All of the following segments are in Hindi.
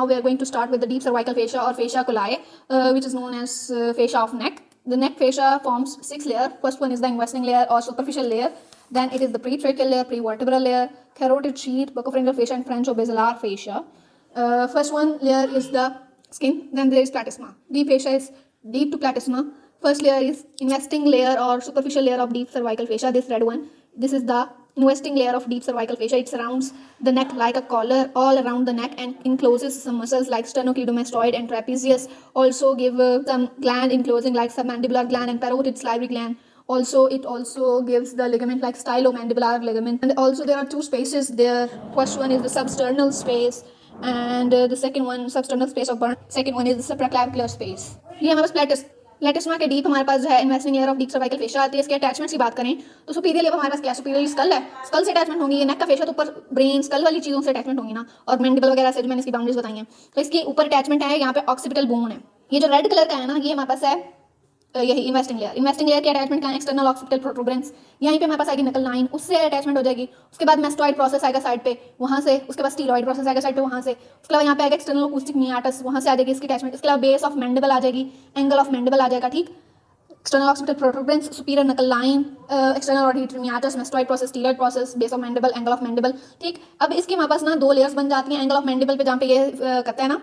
now we are going to start with the deep cervical fascia or fascia coli, which is known as fascia of neck. The neck fascia forms 6 layers. First one is the investing layer or superficial layer. Then it is the pretracheal layer, prevertebral layer, carotid sheath, buccopharyngeal fascia, and Franco-basilar fascia. First one layer is the skin. Then there is platysma. Deep fascia is deep to platysma. First layer is investing layer or superficial layer of deep cervical fascia. This red one. This is the investing layer of deep cervical fascia. It surrounds the neck like a collar all around the neck and encloses some muscles like sternocleidomastoid and trapezius. Also give some gland enclosing like submandibular gland and parotid salivary gland. Also, it also gives the ligament like stylomandibular ligament. And also there are two spaces there. First one is the substernal space and the second one substernal space of burn. Second one is the supraclavicular space. ये हमारे पास प्लेटिस्मा के डीप हमारे पास जो है investing layer of deep cervical fascia आती है। इसके अटैचमेंट्स की बात करें तो सुपीरियर लेयर हमारे पास क्या सुपीरियर स्कल है, स्कल से अटैचमेंट होंगी। ये नेक का फेशिया तो ऊपर ब्रेन स्कल वाली चीज़ों से अटैचमेंट होंगी ना, और मैंडिबल वगैरह से जो मैंने इसकी बाउंड्रीज बताई हैं। तो इसके ऊपर अटैचमेंट है यहाँ पे ऑक्सीपिटल बोन है। ये जो रेड कलर का है ना, ये हमारे पास है यही इन्वेस्टिंग लेयर के अटैचमेंट का एक्सटर्नल ऑक्सीपिटल प्रोटूबरेंस। यहीं पे हमारे पास आएगी नकल लाइन, उससे अटैचमेंट हो जाएगी। उसके बाद मेस्टॉइड प्रोसेस आएगा साइड पे, वहाँ से। उसके बाद स्टीरॉइड प्रोसेस आएगा साइड पे, वहाँ से। उसके बाद यहाँ पे आएगा एक्सटर्नल अकूस्टिक मियाटस, वहाँ से आ जाएगी इसकी अटैचमेंट। इसके अलावा बेस ऑफ मैंडिबल आ जाएगी, एंगल ऑफ मैंडिबल आ जाएगा, ठीक। External occipital protuberance, superior nuchal line, external auditory meatus, mastoid process, styloid process, base of mandible, angle of mandible, ठीक। अब इसके हमारे पास ना 2 लेयर्स बन जाती हैं। एंगल ऑफ मैंडिबल पे जहाँ पे ये करते हैं ना,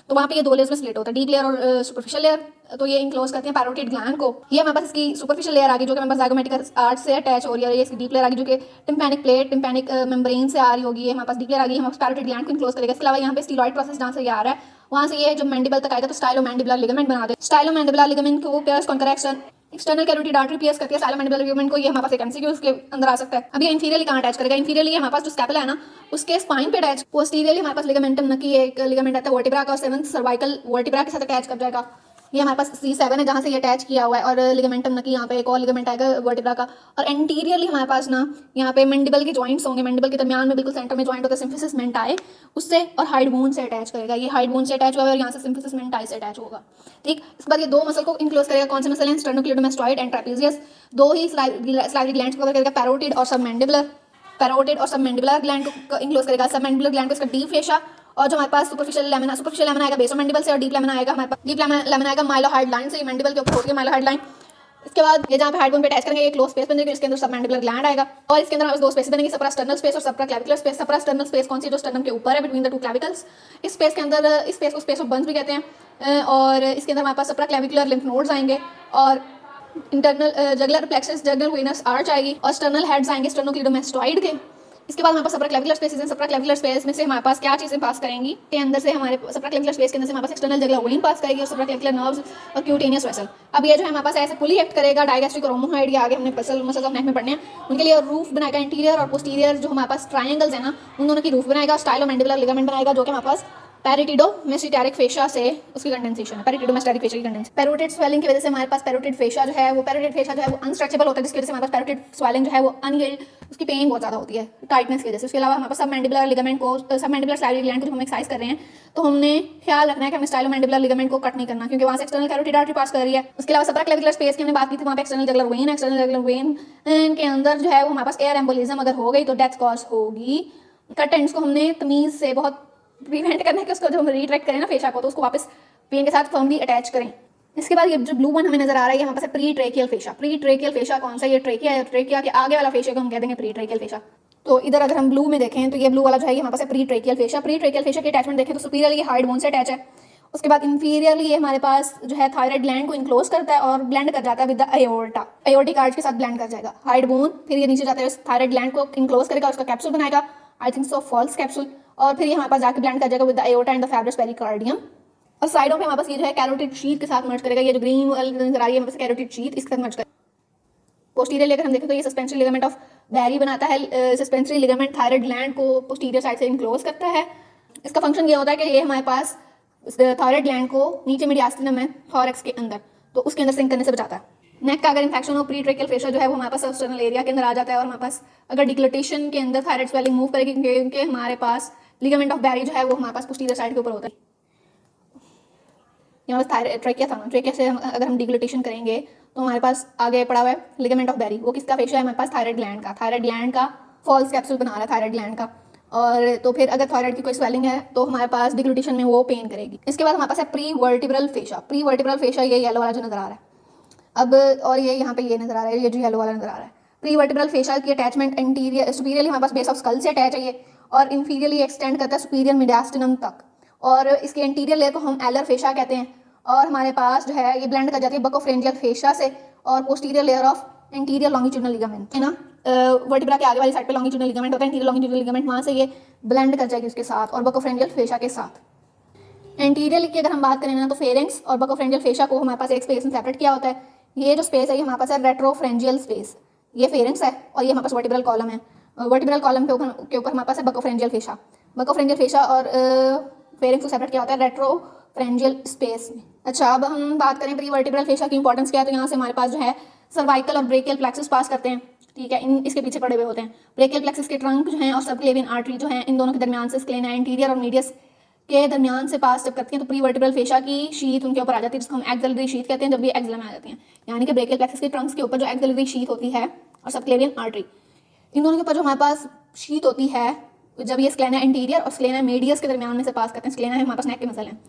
तो वहाँ पे ये 2 लेयर्स में स्प्लिट होता है, डीप लेयर और सुपरफिशियल लेयर। तो ये इंक्लोज करते हैं पैरोटिड ग्लैंड को। ये हमारे पास इसकी सुपरफिशियल लेयर आ गई जो कि हमारे पास ज़ाइगोमेटिक आर्च से अटैच हो रही है। ये इसकी डीप लेयर आ गई जो कि टिम्पैनिक प्लेट, टिम्पैनिक मेम्ब्रेन से आ रही होगी। ये हमारे पास डीप लेयर आ गई, हमारे पैरोटिड ग्लैंड को इंक्लोज करेगा। इसके अलावा यहाँ पे स्टीरॉइड प्रोसेस जहाँ से ये आ रहा है, वहाँ से ये जो मैंडिबल तक आएगा तो स्टाइलोमैंडिबुलर लिगामेंट बना दे। स्टाइलोमैंडिबुलर लिगामेंट को pierce contraction external carotid artery pierce करती है स्टाइलोमैंडिबुलर लिगामेंट को। ये हमारे पास एक एमसीक्यू उसके अंदर आ सकता है। अब ये इंफीरियरली कहाँ अटैच करेगा? इंफीरियरली हमारे पास जो स्कैपुला है ना, उसके स्पाइन पे अटैच। पोस्टीरियरली हमारे पास लिगामेंटम नकी एक लिगामेंट आता है वर्टिब्रा का, 7th सर्वाइकल वर्टिब्रा के साथ अटैच कर जाएगा। ये हमारे पास C7 है जहाँ से ये अटैच किया हुआ है, और लिगामेंटम नकी यहाँ पे एक और लिगामेंट आएगा वर्टिब्रा का। और एंटीरियरली हमारे पास ना यहाँ पे मैंडिबल के जॉइंट्स होंगे, मैंडिबल के दरमियान में बिल्कुल सेंटर में जॉइंट होता है सिम्फिसिस मेंटाई, उससे और हाइड बोन से अटैच करेगा। ये हाइड बोन से अटैच हुआ है और यहाँ से सिम्फिसिस मेंटाई से अटैच होगा, ठीक। इसके बाद ये 2 मसल को इंक्लोज करेगा। कौन से मसल हैं? स्टर्नोक्लेडोमास्टॉइड एंड ट्रापेजियस। 2 ही स्लाइवरी ग्लैंड्स को कवर करेगा, पैरोटिड और सबमैंडिबुलर। पैरोटिड और सबमैंडिबुलर ग्लैंड को इंक्लोज करेगा। सबमैंडिबुलर ग्लैंड को इसका डीप फेशिया, और जो हमारे पास सुपरफिशियल लेमिना आएगा बेस ऑफ मैंडिबल से, और डीप लेमिना आएगा हमारे पास डीप लेमिना आएगा माइलोहाइड लाइन से। ये मैंडिबल के ऊपर होती है माइलोहाइड लाइन। इसके बाद ये जहाँ पे हाइड बोन पे अटैच करेंगे, ये क्लोज स्पेस बनेगी, इसके अंदर सबमैंडिबुलर ग्लैंड आएगा। और इसके अंदर हमारे 2 स्पेस बनेंगी, सप्रास्टर्नल स्पेस और सप्राक्लैविकुलर स्पेस। सप्रास्टर्नल स्पेस कौन सी? जो स्टर्नम के ऊपर है, बिटवीन द 2 क्लैविकल्स। इस स्पेस के अंदर, इस स्पेस को स्पेस ऑफ बर्न्स भी कहते हैं। और इसके अंदर हमारे पास सप्राक्लैविकुलर लिम्फ नोड्स आएंगे, और इंटरनल जगुलर प्लेक्सस, जगुलर वेनस आर्च आएगी, और स्टर्नल हेड्स आएंगे स्टर्नोक्लीडोमास्टॉइड के। इसके बाद हमारे पास सप्राक्लैविकुलर स्पेसेस हैं। सप्राक्लैविकुलर स्पेस में से हमारे पास क्या चीज़ें पास करेंगी? के अंदर से हमारे सप्राक्लैविकुलर स्पेस के अंदर से हमारे पास एक्सटर्नल जगुलर वेन पास करेगी, और सप्राक्लैविकुलर नर्व्स और क्यूटेनियस वेसल। अब ये जो है हमारे पास ऐसे पुली एक्ट करेगा। डायगैस्ट्रिक और रोमोहाइड, आगे हमने मसल्स ऑफ नेक में पढ़ने हैं, उनके लिए रूफ बनाएगा। इंटीरियर और पोस्टीरियर जो हमारे पास ट्रायंगल्स है ना, उन दोनों की रूफ बनाएगा। स्टाइलोमैंडिबुलर लिगामेंट बनाएगा जो कि हमारे पास पैरिटिडोमेस्टेरिक फेशिया से उसकी कंडेंसेशन है। पैरिटिडोमेस्टेरिक फेशिया की कंडेंसेशन, पैरोटिड स्वेलिंग की वजह से हमारे पास पैरोटिड फेशिया जो है वो अनस्ट्रेचेबल होता है, जिसकी वजह से हमारे पास पैरोटिड स्वेलिंग जो है वो अनयील्ड, उसकी पेन बहुत ज़्यादा होती है टाइटनेस की वजह से। उसके अलावा हमारे पास सबमैंडिबुलर लिगामेंट को, सबमैंडिबुलर स्लाइवरी ग्लैंड को जब हम एक्सरसाइज कर रहे हैं तो हमने ख्याल रखना है कि हमें स्टाइलोमैंडिबुलर लिगामेंट को कट नहीं करना, क्योंकि वहाँ से एक्सटर्नल कैरोटिड आर्टरी पास कर रही है। उसके अलावा सप्राक्लैविकुलर स्पेस की हमने बात की थी, वहाँ पे एक्सटर्नल जगुलर वेन है। एक्सटर्नल जगुलर वेन के अंदर जो है वो हमारे पास एयर एम्बोलिज्म अगर हो गई तो डेथ कॉज होगी। कट एंड्स को हमने तमीज़ से बहुत प्रिवेंट करना है कि उसको जब हम रिट्रैक्ट करें ना फेशिया को, तो उसको वापस पेन के साथ फर्मली अटैच करें। इसके बाद ये जो ब्लू वन हमें नजर आ रहा है, ये हमारे पास pretracheal fascia. Pretracheal fascia कौन सा? ये ट्रेकिया है। ट्रेकिया के आगे वाला फेशिया को हम कह देंगे प्री ट्रेकियल फेशिया। तो इधर अगर हम ब्लू में देखें तो ये ब्लू वाला जो है ये हमारे पास pretracheal fascia. Pretracheal fascia की अटैचमेंट देखें तो सुपीरियरली हाइड बोन से अटैच है। उसके बाद इंफीरियरली ये हमारे पास जो है थायराइड ग्लैंड को इंक्लोज करता है और ब्लेंड कर जाता है with the aorta, aortic arch के साथ ब्लेंड कर जाएगा। हाइड बोन, फिर ये नीचे जाता है थायराइड ग्लैंड को इंक्लोज करेगा, उसका कैप्सूल बनाएगा, I think so false capsule, और फिर ये हमारे पास जाके ब्लेंड कर जाएगा with the aorta and the fibrous pericardium. और साइडों पे हमारे पास ये जो है कैरोटिड शीथ के साथ मर्ज करेगा। ये जो ग्रीन नजर आ रही है हमारे पास कैरोटिड शीथ, इसके साथ मर्ज करेगा। पोस्टीरियर लेकर हम देखें तो ये सस्पेंसरी लिगामेंट ऑफ बैरी बनाता है। सस्पेंसरी लिगामेंट थायराइड ग्लैंड को पोस्टीरियर साइड से इंक्लोज करता है। इसका फंक्शन ये होता है कि ये हमारे पास थायराइड ग्लैंड को नीचे मीडियास्टिनम है थॉरैक्स के अंदर, तो उसके अंदर सिंक करने से बचाता है। नेक का अगर इन्फेक्शन हो, प्री ट्रेकियल फेशिया जो है वो हमारे पास एक्सटर्नल एरिया के अंदर आ जाता है, और हमारे पास अगर डिक्लेटेशन के अंदर थायराइड स्वेलिंग मूव करेगी, क्योंकि हमारे पास लिगामेंट ऑफ बैरी जो है वो हमारे पास पोस्टीरियर साइड के ऊपर होता है। यहाँ पास थायराइड ट्रेकिया था ना, ट्रेकिया से अगर हम डिक्लेटेशन करेंगे तो हमारे पास आगे पड़ा हुआ है लिगामेंट ऑफ बैरी। वो किसका फेशिया है? हमारे पास थायराइड ग्लैंड का। थायराइड ग्लैंड का फॉल्स कैप्सूल बना रहा है थायराइड ग्लैंड का। और तो फिर अगर थायराइड की कोई स्वेलिंग है तो हमारे पास डिग्लूटेशन में वो पेन करेगी। इसके बाद हमारे पास है प्री वर्टिब्रल फेशा। प्री वर्टिब्रल फेशा ये येलो वाला जो नजर आ रहा है अब, और ये यहाँ पे ये नजर आ रहा है, ये जो येलो वाला नजर आ रहा है। प्री वर्टिब्रल फेशा की अटैचमेंट इंटीरियर सुपीरियरली हमारे पास बेस ऑफ स्कल से अटैच है ये, और इंफीरियरली एक्सटेंड करता है सुपीरियर मीडियास्टिनम तक, और इसके इंटीरियर लेयर को हम एलर फेशा कहते हैं। और हमारे पास जो है ये ब्लेंड कर जाती है बकोफ्रेंजियल फेशा से और posterior layer of interior longitudinal ligament है ना, वर्टिब्रा के आगे वाली साइड पे लॉन्गिट्यूडनल लिगामेंट होता है, इंटीरियर लॉन्गिट्यूडनल लिगामेंट, वहाँ से ये ब्लेंड कर जाएगी उसके साथ और बकोफ्रेंजियल फेशा के साथ। एंटीरियर की अगर हम बात करें ना तो फेरेंक्स और बकोफ्रेंजियल फेशा को हमारे पास एक स्पेस में सेपरेट किया होता है। ये जो स्पेस है ये हमारे पास है रेट्रोफ्रेंजियल स्पेस, ये फेरेंक्स है और ये हमारे पास वर्टिब्रल कॉलम है। वर्टिब्रल कॉलम के ऊपर हमारे पास है बकोफ्रेंजियल फेशा। बकोफ्रेंजियल फेशा और फेरेंक्स को सेपरेट किया होता है रेट्रोफ्रेंजियल स्पेस में। अच्छा, अब हम बात करें प्री वर्टिब्रल फेशा की इंपॉर्टेंस क्या है, तो यहाँ से हमारे पास जो है सर्वाइकल और ब्रेकियल प्लेक्सस पास करते हैं, ठीक है, इन इसके पीछे पड़े हुए होते हैं। ब्रेकियल प्लेक्सस के ट्रंक जो हैं और सबक्लेवियन आर्टरी जो हैं, इन दोनों के दरमियान से स्क्लेना इंटीरियर और मीडियस के दरमियान से पास जब करती हैं तो प्री वर्टिब्रल फेशा की शीट उनके ऊपर आ जाती है, जिसको हम एक्सिलरी शीट कहते हैं, जब भी एक्सिला में आ जाती हैं। यानी कि ब्रेकियल प्लेक्सस के ट्रंक्स के ऊपर जो एक्सिलरी शीट होती है और सबक्लेवियन आर्टरी, इन दोनों के ऊपर जो हमारे पास शीट होती है, जब ये स्क्लेना इंटीरियर और स्क्लेना मीडियस के दरमियान में से पास करते हैं, स्क्लेना है हमारे पास नेक के मसल हैं,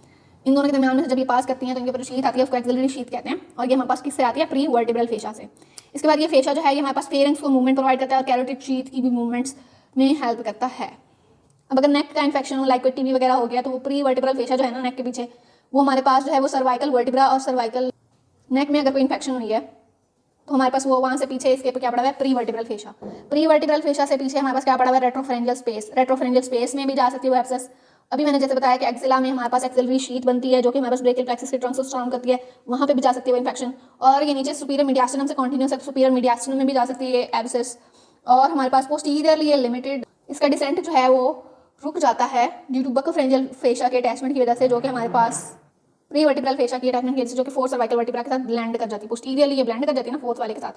इन दोनों के दरमियान में से जब ये पास करती हैं तो इनके ऊपर शीट आती है, उसको एक्सिलरी शीट कहते हैं, और ये हमारे पास किससे आती है, प्री वर्टिब्रल फेशा से। इसके बाद ये फेशा जो है ये हमारे पास फेरेंक्स को मूवमेंट प्रोवाइड करता है और कैरोटिड शीट की भी मूवमेंट्स में हेल्प करता है। अब अगर नेक का इन्फेक्शन हो, लाइक कोई टीबी वगैरह हो गया, तो वो प्री वर्टिब्रल फेशा जो है ना नेक के पीछे, वो हमारे पास जो है वो सर्वाइकल वर्टिब्रा और सर्वाइकल नेक में अगर कोई इन्फेक्शन हुई है तो हमारे पास वो वहाँ से पीछे इसके क्या पड़ा हुआ है, प्री वर्टिब्रल फेशा। प्री वर्टिब्रल फेशा से पीछे हमारे पास क्या पड़ा हुआ है, रेट्रोफ्रेंजियल स्पेस। रेट्रोफ्रेंजियल स्पेस में भी जा सकती है वो एब्सेस। अभी मैंने जैसे बताया कि एक्सिला में हमारे पास एक्सिलरी शीट बनती है जो कि हमारे पास ब्रेकियल प्लेक्सस के ट्रंक को सराउंड करती है, वहाँ पे भी जा सकती है वो इन्फेक्शन। और ये नीचे सुपीरियर मीडियास्टिनम से कॉन्टिन्यूस है, सुपीरियर मीडियास्टिनम में भी जा सकती है ये एब्सेस। और हमारे पास पोस्टीरियरली ये लिमिटेड, इसका डिसेंट जो है वो रुक जाता है ड्यू टू बकोफ्रेंजियल फेशा के अटैचमेंट की वजह से, जो कि हमारे पास प्री वर्टिब्रल फेशा की अटैचमेंट की वजह से, जो कि फोर्थ सर्वाइकल वर्टिब्रा के साथ ब्लेंड कर जाती है। पोस्टीरियरली ये ब्लेंड कर जाती है ना फोर्थ वाले के साथ,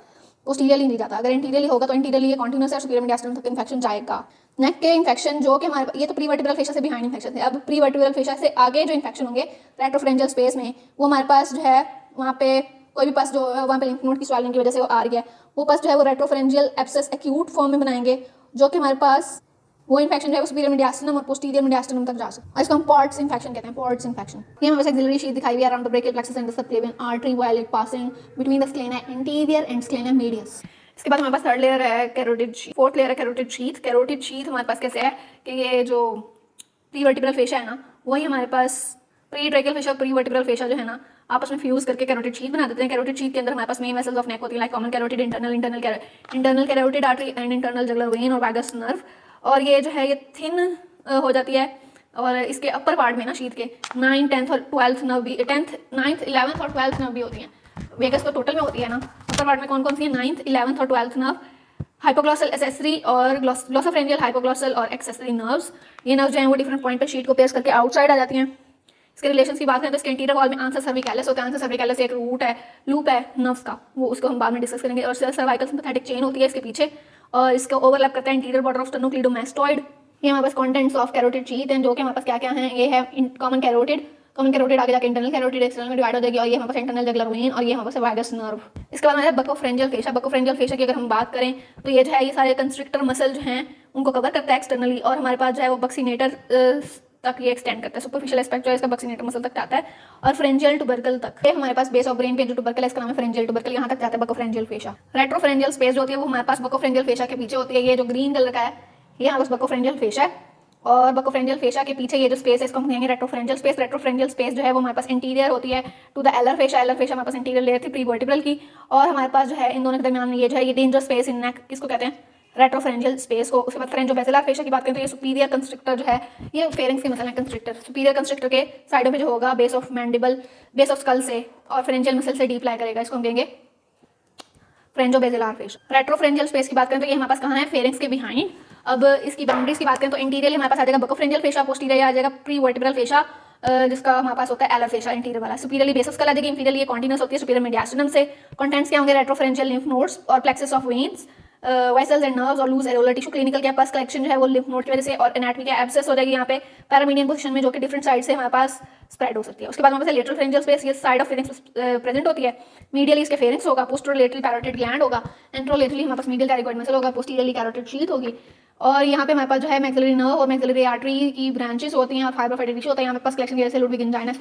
पोस्टीरियरली नहीं जाता। अगर इंटीरियरली होगा तो इंटीरियरली ये कॉन्टिन्यूस है, सुपीरियर मीडियास्टिनम तक इन्फेक्शन जाएगा। नेक के इन्फेक्शन जो कि हमारे ये तो प्री वर्टिब्रल फेशा से बिहाइंड इन्फेक्शन है। अब प्री वर्टिब्रल फेशा से आगे जो इन्फेक्शन होंगे रेट्रोफ्रेंजियल स्पेस में, वो हमारे पास जो है वहाँ पे कोई भी पस जो वहाँ पे लिम्फ नोड की स्वेलिंग की वजह से वो आ रही है, वो पस जो है वो रेट्रोफ्रेंजियल एब्सेस एक्यूट फॉर्म में बनाएंगे, जो कि हमारे पास वो इन्फेक्शन जो है सुपीरियर मीडियास्टिनम और पोस्टीरियर मीडियास्टिनम तक जा सकता है। इसको हम पॉर्ट्स इन्फेक्शन कहते हैं, पॉर्ट्स इन्फेक्शन। ये हमारे पास एक्सिलरी शीट दिखाई हुई है around the brachial plexus and the subclavian artery while it passing between the scalenus anterior and scalenus medius. इसके बाद हमारे पास थर्ड लेयर है कैरोटिड शीट, फोर्थ लेयर है कैरोटिड शीट। कैरोटिड शीट हमारे पास कैसे है कि ये जो प्री वर्टिब्रल फेशा है ना, वही हमारे पास प्री ट्रेकियल फेशा और प्री वर्टिब्रल फेशा जो है ना आपस में फ्यूज करके कैरोटिड शीट बना देते हैं। कैरोटिड शीट के अंदर हमारे पास मेन वेसल्स ऑफ नेक होती है, like common carotid, internal carotid artery and internal jugular vein और वैगस नर्व। और ये जो है ये थिन हो जाती है, और इसके अपर पार्ट में ना शीट के 9th, 10th और 12th नर्व भी, 10th, 9th, 11th और 12th नर्व भी होती हैं। वेगस तो टोटल में होती है ना, अपर पार्ट में कौन कौन सी है, 9th, 11th और 12th नर्व, हाइपोग्लॉसल एसेसरी और ग्लोसोफ्रेंजियल हाइपोग्लॉसल और एक्सेसरी नर्व्स। ये नर्व्स जो हैं वो डिफरेंट पॉइंट पे शीट को पेश करके आउटसाइड आ जाती हैं। इसके रिलेशन की बात करें तो इसके इंटीरियर वॉल में आंसर सर्विकैलिस होता है। आंसर सर्विकैलिस एक रूट है, लूप है नर्व्स का, वो उसको हम बाद में डिस्कस करेंगे। और सर्वाइकल सिंपैथेटिक चेन होती है इसके पीछे, और इसका ओवरलैप करता है इंटीरियर बॉर्डर ऑफ स्टर्नोक्लीडोमास्टॉइड। ये हमारे पास कंटेंट्स ऑफ कैरोटिड शीट हैं, जो कि हमारे पास क्या क्या हैं, ये है कॉमन कैरोटिड आगे जाके इंटरनल कैरोटिड एक्सटर्नल में डिवाइड हो जाएगी, और ये हमारे पास इंटरनल जुगुलर वेन, और ये हमारे पास वाइगस नर्व। इसके बाद हमारे बकोफ्रेंजियल फेशा। बकोफ्रेंजियल फेशा की अगर हम बात करें तो ये जो है ये सारे कंस्ट्रिक्टर मसल जो हैं उनको कवर करता है एक्सटर्नली, और हमारे पास जो है वो बक्सीनेटर तक ये एक्सटेंड करता है। सुपरफिशियल एस्पेक्ट जो है इसका बक्सीनेटर मसल तक जाता है और फ्रेंजियल टुबरकल तक। ये हमारे पास बेस ऑफ ब्रेन पे जो टुबरकल है इसका नाम है फ्रेंजियल टुबरकल, यहाँ तक जाता है बकोफ्रेंजियल फेशा। रेट्रोफ्रेंजियल स्पेस जो होती है वो हमारे पास बकोफ्रेंजियल फेशा के पीछे होती है। ये जो ग्रीन कलर का है ये हमारे पास बकोफ्रेंजियल फेशा है, और बकोफ्रेंजियल फेशा के पीछे ये जो स्पेस है इसको हम कहेंगे रेट्रोफ्रेंजियल स्पेस। रेट्रोफ्रेंजियल स्पेस जो है वो हमारे पास इंटीरियर होती है टू द एलर फेशा। एलर फेशा हमारे पास इंटीरियर लेयर थी प्री वर्टिब्रल की, और हमारे पास जो है इन दोनों के दरमियान में ये जो है ये डेंजर स्पेस इन नेक, किसको कहते हैं, रेट्रोफ्रेंजियल स्पेस को। उसके बाद फ्रेंजोबैसिलर फेशा की बात करें तो ये सुपीरियर कंस्ट्रिक्टर जो है ये फेरिंग्स के मसल है कंस्ट्रिक्टर। सुपीरियर कंस्ट्रिक्टर के साइडों पे जो होगा base of mandible, base of skull से और फ्रेंजियल मसल से डीप लाई करेगा, इसको हम कहेंगे फ्रेंजोबैसिलर फेशा। रेट्रोफ्रेंजियल स्पेस की बात करें तो ये हमारे पास कहाँ है, फेरिंग्स के बिहाइंड। अब इसकी बाउंड्रीज की बात करें तो इंटीरियर हमारे पास आ जाएगा बकोफ्रेंजियल फेशा, पोस्टीरियर आ जाएगा प्री वर्टिब्रल फेशा, जिसका हमारे पास होता है एलर फेशा इंटीरियर वाला। सुपीरियरली बेस ऑफ स्कल आ जाएगी, इंफीरियरली ये कॉन्टिन्यूस होती है सुपीरियर मीडियास्टिनम से। कंटेंट्स क्या होंगे, रेट्रोफ्रेंजियल लिम्फ नोड्स और plexus of veins, vessels and nerves और लूज एरोलर टिश्यू। क्लिनिकल के पास कलेक्शन जो है वो लिम्फ नोड की वजह से, और एनाटॉमी का एब्सेस हो जाएगी यहाँ पे पैरामीडियन पोजीशन में, जो कि डिफरेंट साइड से हमारे पास स्प्रेड हो सकती है। उसके बाद हमारे पास लेटरल फेरिंजियल स्पेस, ये साइड ऑफ फेरिंग्स प्रेजेंट होती है। मीडियली इसके फेरिंग्स होगा, पोस्टेरोलेटरली पैरोटिड ग्लैंड होगा, एंट्रोलेटरली हमारे पास मीडियल कैरोटिड मसल होगा, पोस्टीरियरली कैरोटिड शीथ होगी, और यहाँ पे हमारे पास जो है मैक्सिलरी नर्व और मैक्सिलरी आर्टरी की ब्रांचेस होती हैं और फाइबर फाइबर टिश्यू होता है यहाँ पे पास कलेक्शन के जैसे लुडविग एंजाइना